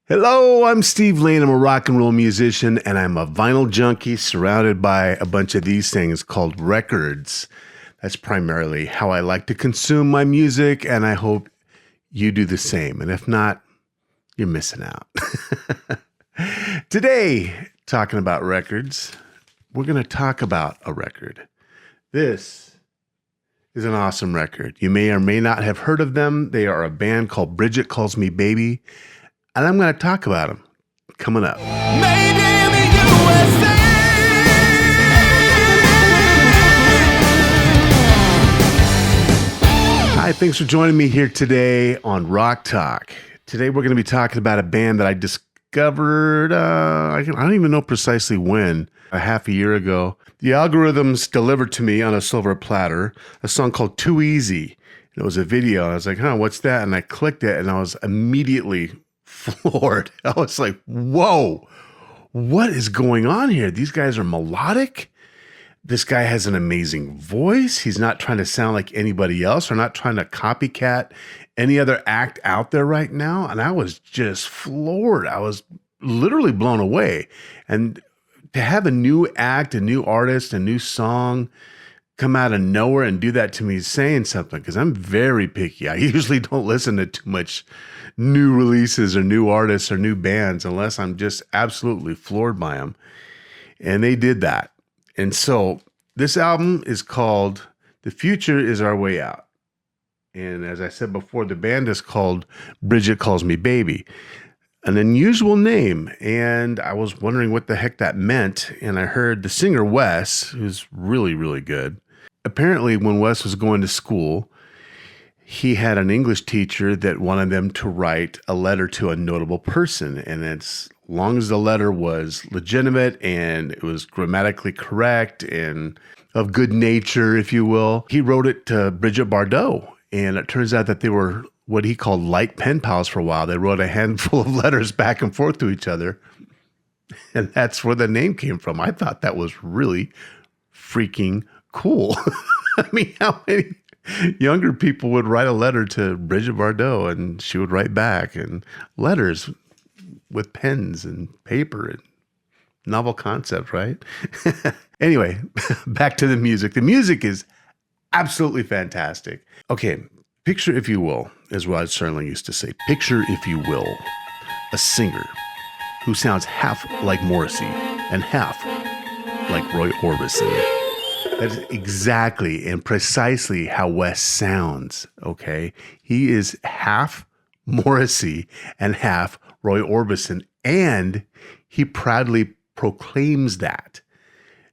Hello, I'm Steve Lane. I'm a rock and roll musician, and I'm a vinyl junkie surrounded by a bunch of these things called records. That's primarily how I like to consume my music, and I hope you do the same. And if not, you're missing out. Today, talking about records, we're going to talk about a record. This is an awesome record. You may or may not have heard of them. They are a band called Brigette Calls Me Baby. And I'm going to talk about them coming up. Made in the USA. Hi, thanks for joining me here today on Rock Talk. Today we're going to be talking about a band that I discovered, I don't even know precisely when, a half a year ago. The algorithms delivered to me on a silver platter a song called Too Easy. It was a video. And I was like, what's that? And I clicked it and I was immediately floored. I was like, whoa, what is going on here? These guys are melodic. This guy has an amazing voice. He's not trying to sound like anybody else or not trying to copycat any other act out there right now. And I was just floored. I was literally blown away. And to have a new act, a new artist, a new song come out of nowhere and do that to me is saying something, because I'm very picky. I usually don't listen to too much new releases or new artists or new bands unless I'm just absolutely floored by them. And they did that. And so this album is called The Future Is Our Way Out. And as I said before, the band is called Brigette Calls Me Baby. An unusual name. And I was wondering what the heck that meant. And I heard the singer Wes, who's really, really good. Apparently, when Wes was going to school, he had an English teacher that wanted them to write a letter to a notable person. And as long as the letter was legitimate and it was grammatically correct and of good nature, if you will, he wrote it to Brigitte Bardot. And it turns out that they were what he called light pen pals for a while. They wrote a handful of letters back and forth to each other. And that's where the name came from. I thought that was really freaking cool. I mean, how many younger people would write a letter to Brigitte Bardot and she would write back, and letters with pens and paper and novel concept, right? Anyway, back to the music. The music is absolutely fantastic. Okay, picture, if you will, as Rod Serling used to say, picture, if you will, a singer who sounds half like Morrissey and half like Roy Orbison. That's exactly and precisely how Wes sounds, okay? He is half Morrissey and half Roy Orbison, and he proudly proclaims that.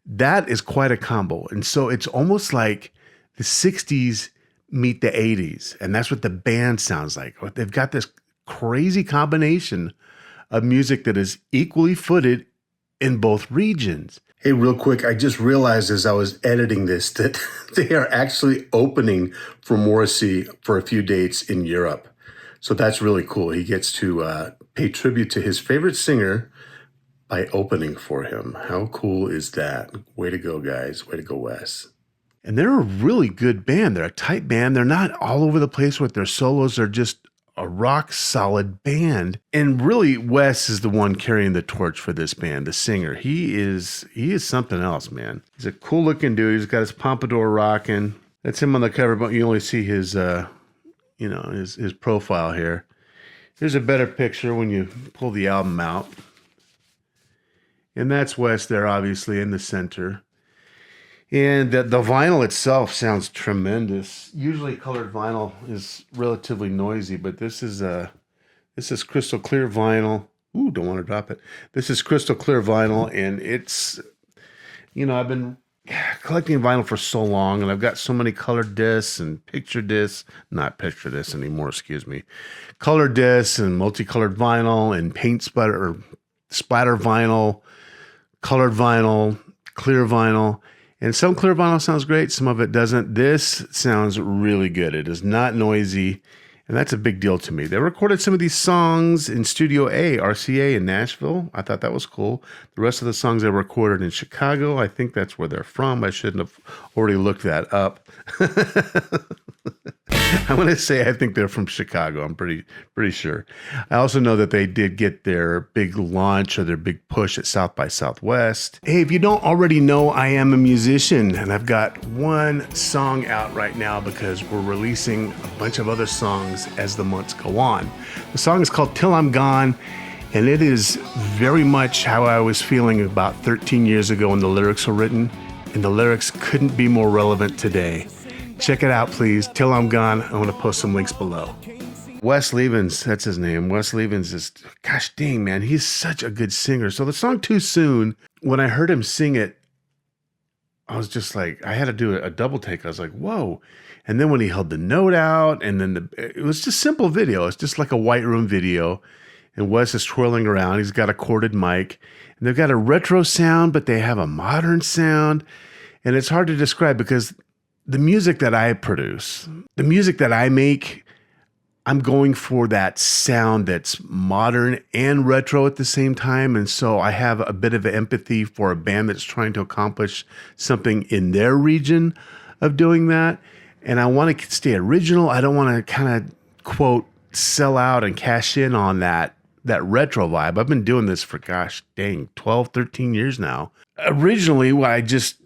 That is quite a combo. And so it's almost like the 60s meet the 80s, and that's what the band sounds like. They've got this crazy combination of music that is equally footed in both regions. Hey, real quick, I just realized as I was editing this that they are actually opening for Morrissey for a few dates in Europe. So that's really cool. He gets to pay tribute to his favorite singer by opening for him. How cool is that? Way to go, guys. Way to go, Wes. And they're a really good band. They're a tight band. They're not all over the place with their solos. They're just a rock solid band. And really, Wes is the one carrying the torch for this band, the singer. He is something else, man. He's a cool looking dude. He's got his pompadour rocking. That's him on the cover, but you only see his his profile here. Here's a better picture when you pull the album out. And that's Wes there, obviously, in the center. And the vinyl itself sounds tremendous. Usually colored vinyl is relatively noisy, but this is crystal clear vinyl. Ooh, don't want to drop it. This is crystal clear vinyl, and it's, I've been collecting vinyl for so long, and I've got so many colored discs and picture discs, not picture discs anymore, excuse me. Colored discs and multicolored vinyl and paint splatter vinyl, colored vinyl, clear vinyl. And some clear vinyl sounds great, some of it doesn't. This sounds really good. It is not noisy, and that's a big deal to me. They recorded some of these songs in Studio A, RCA in Nashville. I thought that was cool. The rest of the songs they recorded in Chicago. I think that's where they're from. I shouldn't have already looked that up. I want to say I think they're from Chicago. I'm pretty sure. I also know that they did get their big launch or their big push at South by Southwest. Hey, if you don't already know, I am a musician, and I've got one song out right now because we're releasing a bunch of other songs as the months go on. The song is called Till I'm Gone, and it is very much how I was feeling about 13 years ago when the lyrics were written, and the lyrics couldn't be more relevant today. Check it out, please. Till I'm Gone. I'm going to post some links below. Wes Levens, that's his name. Wes Levens is, gosh dang, man, he's such a good singer. So the song Too Soon, when I heard him sing it, I was just like, I had to do a double take. I was like, whoa. And then when he held the note out, and then it was just simple video. It's just like a white room video. And Wes is twirling around. He's got a corded mic. And they've got a retro sound, but they have a modern sound. And it's hard to describe because the music that I produce, the music that I make, I'm going for that sound that's modern and retro at the same time. And so I have a bit of empathy for a band that's trying to accomplish something in their region of doing that. And I want to stay original. I don't want to kind of, quote, sell out and cash in on that retro vibe. I've been doing this for, gosh dang, 12, 13 years now. Originally, I just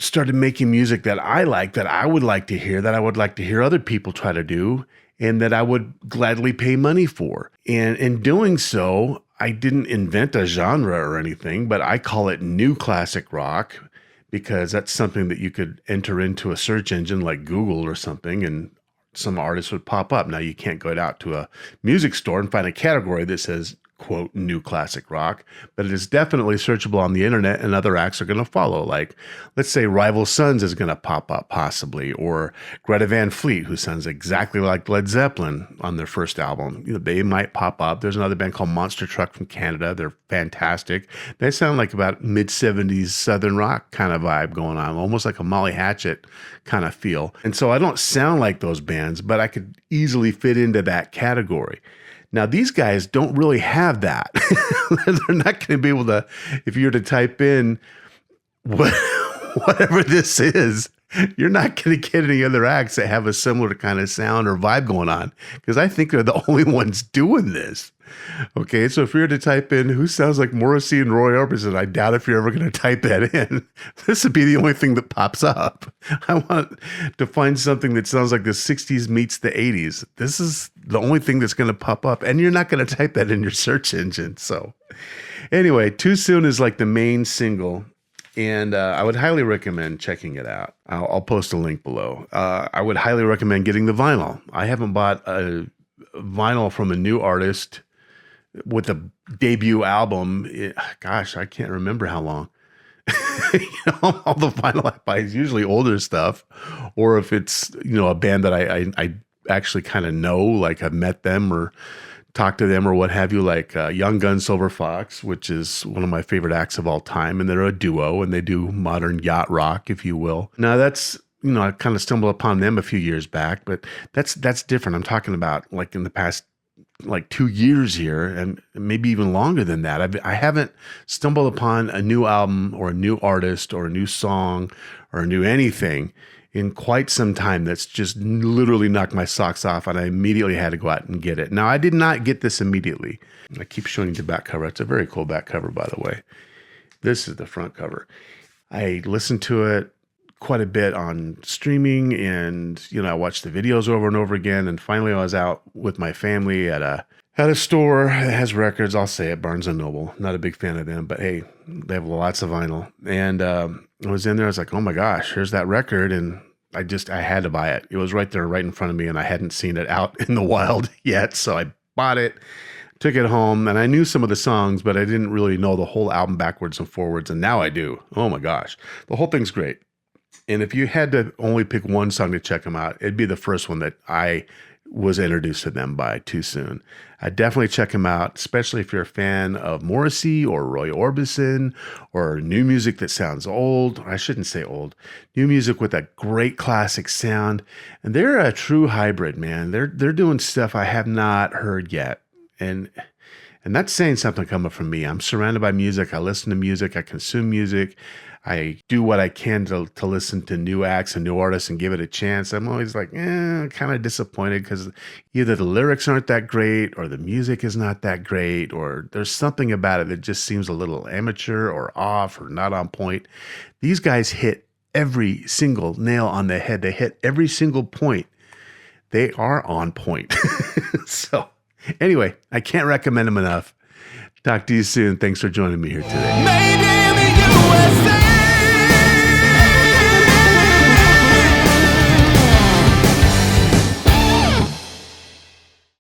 started making music that I like, that I would like to hear, that I would like to hear other people try to do, and that I would gladly pay money for. And in doing so, I didn't invent a genre or anything, but I call it new classic rock because that's something that you could enter into a search engine like Google or something, and some artists would pop up. Now, you can't go out to a music store and find a category that says, quote, new classic rock, but it is definitely searchable on the internet, and other acts are going to follow. Like, let's say Rival Sons is going to pop up possibly, or Greta Van Fleet, who sounds exactly like Led Zeppelin on their first album. You know, they might pop up. There's another band called Monster Truck from Canada. They're fantastic. They sound like about mid-70s Southern rock kind of vibe going on, almost like a Molly Hatchet kind of feel. And so I don't sound like those bands, but I could easily fit into that category. Now, these guys don't really have that. They're not going to be able to, if you were to type in whatever this is, you're not going to get any other acts that have a similar kind of sound or vibe going on, because I think they're the only ones doing this. Okay, so if you were to type in who sounds like Morrissey and Roy Orbison, I doubt if you're ever going to type that in. This would be the only thing that pops up. I want to find something that sounds like the 60s meets the 80s. This is the only thing that's going to pop up, and you're not going to type that in your search engine. So anyway, Too Soon is like the main single, and I would highly recommend checking it out. I'll post a link below. I would highly recommend getting the vinyl. I haven't bought a vinyl from a new artist with a debut album. Gosh, I can't remember how long. All the vinyl I buy is usually older stuff, or if it's, a band that I actually kind of know, like I've met them or talked to them or what have you, like Young Gun Silver Fox, which is one of my favorite acts of all time, and they're a duo and they do modern yacht rock, if you will. Now that's, I kind of stumbled upon them a few years back, but that's different. I'm talking about like in the past like 2 years here, and maybe even longer than that. I haven't stumbled upon a new album or a new artist or a new song or a new anything in quite some time that's just literally knocked my socks off, and I immediately had to go out and get it. Now, I did not get this immediately. I keep showing you the back cover. It's a very cool back cover, by the way. This is the front cover. I listened to it quite a bit on streaming, and I watched the videos over and over again, and finally I was out with my family at a store that has records. I'll say it, Barnes & Noble. Not a big fan of them, but hey, they have lots of vinyl. And I was in there, I was like, oh my gosh, here's that record, and I had to buy it. It was right there, right in front of me, and I hadn't seen it out in the wild yet, so I bought it, took it home, and I knew some of the songs, but I didn't really know the whole album backwards and forwards, and now I do. Oh my gosh, the whole thing's great. And if you had to only pick one song to check them out, it'd be the first one that I was introduced to them by, Too Soon. I definitely check them out, especially if you're a fan of Morrissey or Roy Orbison or new music that sounds old. I shouldn't say old. New music with a great classic sound. And they're a true hybrid, man. They're doing stuff I have not heard yet. And that's saying something coming from me. I'm surrounded by music. I listen to music. I consume music. I do what I can to listen to new acts and new artists and give it a chance. I'm always like, kind of disappointed because either the lyrics aren't that great or the music is not that great, or there's something about it that just seems a little amateur or off or not on point. These guys hit every single nail on the head. They hit every single point. They are on point. So anyway, I can't recommend them enough. Talk to you soon. Thanks for joining me here today. Made in the USA.